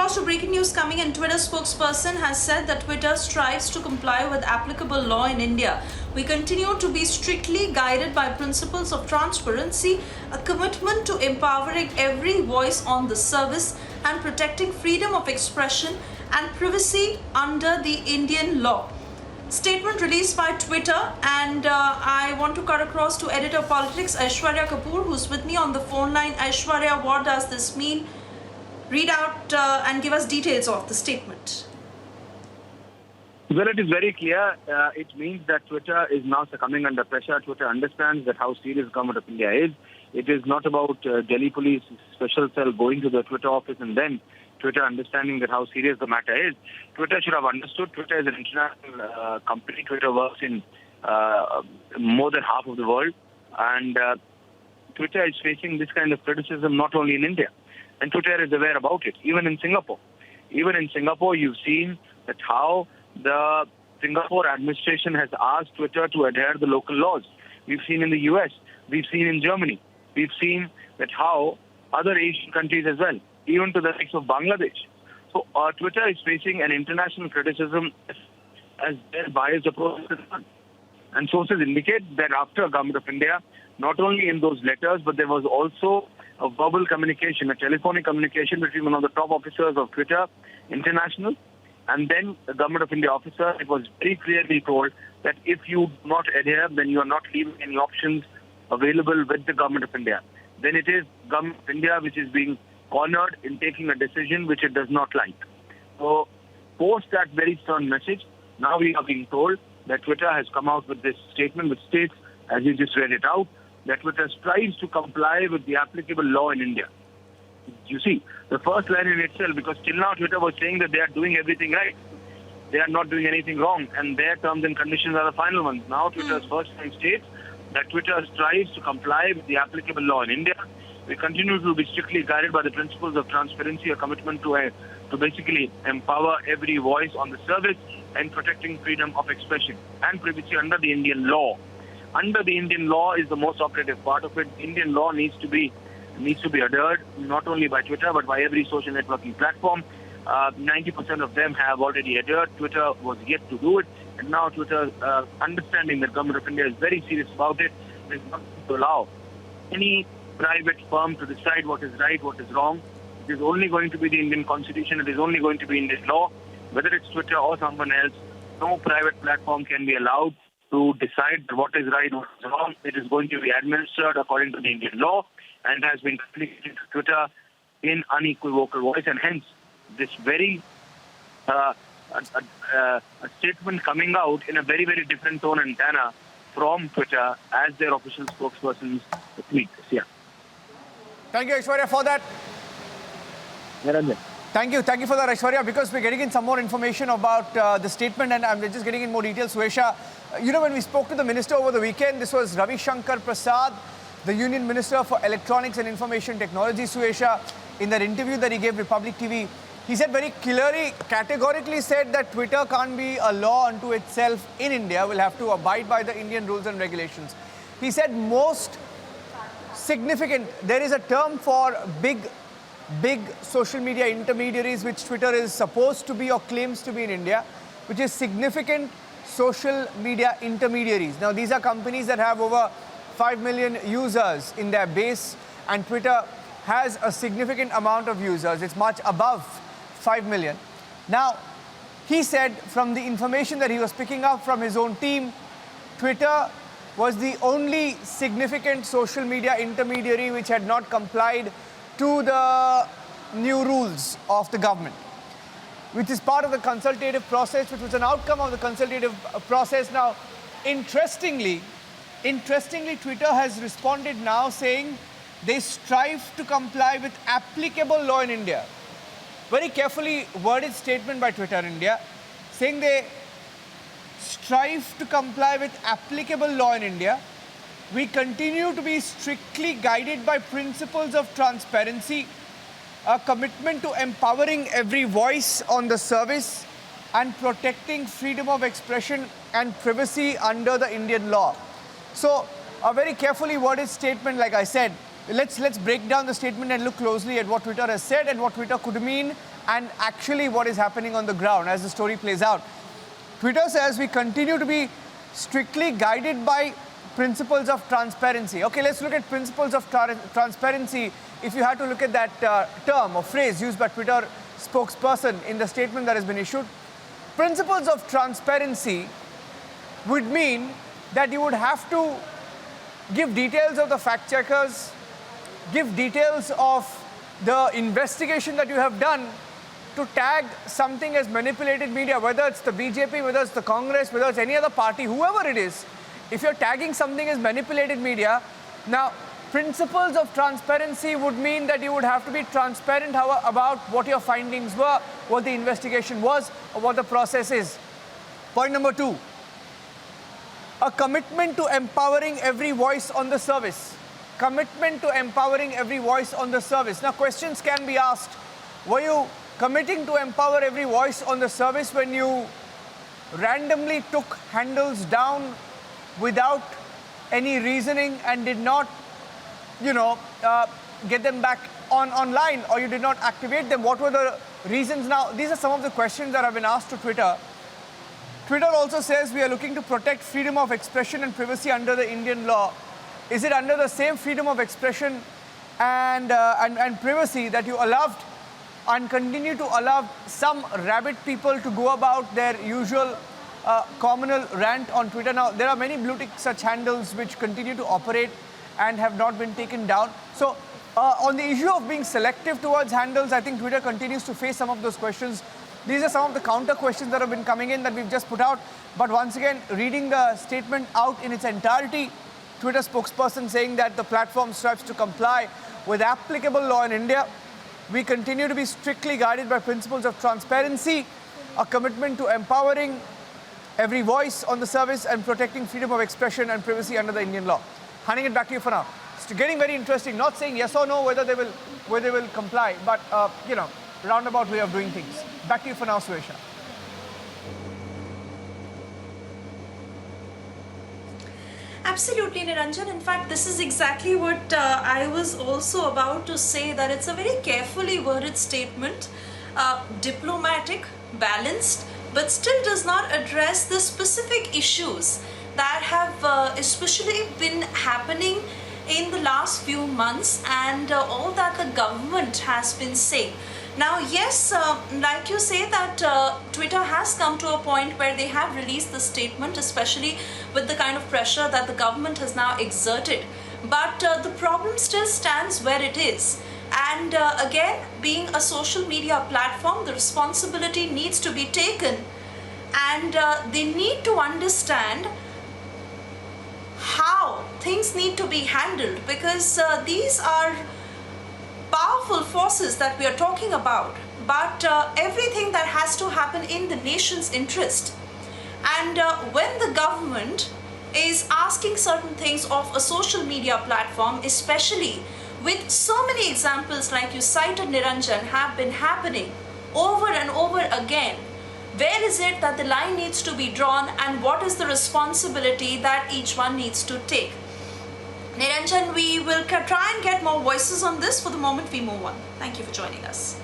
across to breaking news coming in. Twitter spokesperson has said that Twitter strives to comply with applicable law in India. We continue to be strictly guided by principles of transparency, a commitment to empowering every voice on the service and protecting freedom of expression and privacy under the Indian law. Statement released by Twitter, and I want to cut across to editor of politics Aishwarya Kapoor, who's with me on the phone line. Aishwarya, what does this mean? Read out and give us details of the statement. Well, it is very clear. It means that Twitter is now succumbing under pressure. Twitter understands that how serious government of India is. It is not about Delhi police special cell going to the Twitter office and then Twitter understanding that how serious the matter is. Twitter should have understood. Twitter is an international company. Twitter works in more than half of the world. And Twitter is facing this kind of criticism not only in India. And Twitter is aware about it, even in Singapore. Even in Singapore, you've seen that how the Singapore administration has asked Twitter to adhere to the local laws. We've seen in the US, we've seen in Germany, we've seen that how other Asian countries as well, even to the likes of Bangladesh. So Twitter is facing an international criticism as their biased approach. And sources indicate that after Government of India, not only in those letters, but there was also a verbal communication, a telephonic communication between one of the top officers of Twitter International and then the Government of India officer. It was very clearly told that if you do not adhere, then you are not leaving any options available with the Government of India. Then it is Government of India which is being cornered in taking a decision which it does not like. So post that very stern message, now we are being told that Twitter has come out with this statement which states, as you just read it out, that Twitter strives to comply with the applicable law in India. You see, the first line in itself, because till now Twitter was saying that they are doing everything right. They are not doing anything wrong, and their terms and conditions are the final ones. Now Twitter's first line states that Twitter strives to comply with the applicable law in India. We continue to be strictly guided by the principles of transparency, a commitment to basically empower every voice on the service and protecting freedom of expression and privacy under the Indian law. Under the Indian law is the most operative part of it. Indian law needs to be adhered not only by Twitter but by every social networking platform. 90% of them have already adhered. Twitter was yet to do it, and now Twitter, understanding that Government of India is very serious about it, is not to allow any private firm to decide what is right, what is wrong. It is only going to be the Indian Constitution. It is only going to be Indian law. Whether it's Twitter or someone else, no private platform can be allowed to decide what is right, what is wrong. It is going to be administered according to the Indian law and has been communicated to Twitter in unequivocal voice. And hence, this very a statement coming out in a very, very different tone and tenor from Twitter as their official spokespersons tweet. Yeah. Thank you, Aishwarya, for that. Niranjan. Thank you for that, Aishwarya, because we're getting in some more information about the statement and I'm just getting in more details. Suesha, you know, when we spoke to the minister over the weekend, this was Ravi Shankar Prasad, the Union Minister for Electronics and Information Technology. Suesha, in that interview that he gave Republic TV, he said very clearly, categorically said that Twitter can't be a law unto itself in India. We'll have to abide by the Indian rules and regulations. He said most significant, there is a term for big social media intermediaries which Twitter is supposed to be or claims to be in India, which is significant social media intermediaries. Now, these are companies that have over 5 million users in their base, and Twitter has a significant amount of users. It's much above 5 million. Now, he said from the information that he was picking up from his own team, Twitter was the only significant social media intermediary which had not complied to the new rules of the government, which is part of the consultative process, which was an outcome of the consultative process. Now, interestingly, Twitter has responded now saying they strive to comply with applicable law in India. Very carefully worded statement by Twitter India, saying they strive to comply with applicable law in India. We continue to be strictly guided by principles of transparency, a commitment to empowering every voice on the service and protecting freedom of expression and privacy under the Indian law. So, a very carefully worded statement, like I said. Let's break down the statement and look closely at what Twitter has said and what Twitter could mean and actually what is happening on the ground as the story plays out. Twitter says we continue to be strictly guided by principles of transparency. Okay, let's look at principles of transparency. If you had to look at that term or phrase used by Twitter spokesperson in the statement that has been issued, principles of transparency would mean that you would have to give details of the fact checkers, give details of the investigation that you have done to tag something as manipulated media, whether it's the BJP, whether it's the Congress, whether it's any other party, whoever it is. If you're tagging something as manipulated media, now principles of transparency would mean that you would have to be transparent about what your findings were, what the investigation was, or what the process is. Point number 2, a commitment to empowering every voice on the service. Commitment to empowering every voice on the service. Now, questions can be asked. Were you committing to empower every voice on the service when you randomly took handles down without any reasoning and did not, get them back online, or you did not activate them? What were the reasons? Now, these are some of the questions that have been asked to Twitter. Twitter also says we are looking to protect freedom of expression and privacy under the Indian law. Is it under the same freedom of expression and privacy that you allowed and continue to allow some rabid people to go about their usual communal rant on Twitter? Now, there are many blue tick such handles which continue to operate and have not been taken down. So, on the issue of being selective towards handles, I think Twitter continues to face some of those questions. These are some of the counter questions that have been coming in that we've just put out. But once again, reading the statement out in its entirety, Twitter spokesperson saying that the platform strives to comply with applicable law in India. We continue to be strictly guided by principles of transparency, a commitment to empowering every voice on the service and protecting freedom of expression and privacy under the Indian law. Handing it back to you for now. It's getting very interesting. Not saying yes or no whether they will comply, but roundabout way of doing things. Back to you for now, Suesha. Absolutely, Niranjan. In fact, this is exactly what I was also about to say, that it's a very carefully worded statement, diplomatic, balanced, but still does not address the specific issues that have especially been happening in the last few months and all that the government has been saying. Now, yes, like you say that Twitter has come to a point where they have released the statement, especially with the kind of pressure that the government has now exerted. But the problem still stands where it is. And again, being a social media platform, the responsibility needs to be taken. And they need to understand how things need to be handled, because these are powerful forces that we are talking about, but everything that has to happen in the nation's interest. And when the government is asking certain things of a social media platform, especially with so many examples like you cited, Niranjan, have been happening over and over again, where is it that the line needs to be drawn, and what is the responsibility that each one needs to take? Niranjan, we will try and get more voices on this. For the moment, we move on. Thank you for joining us.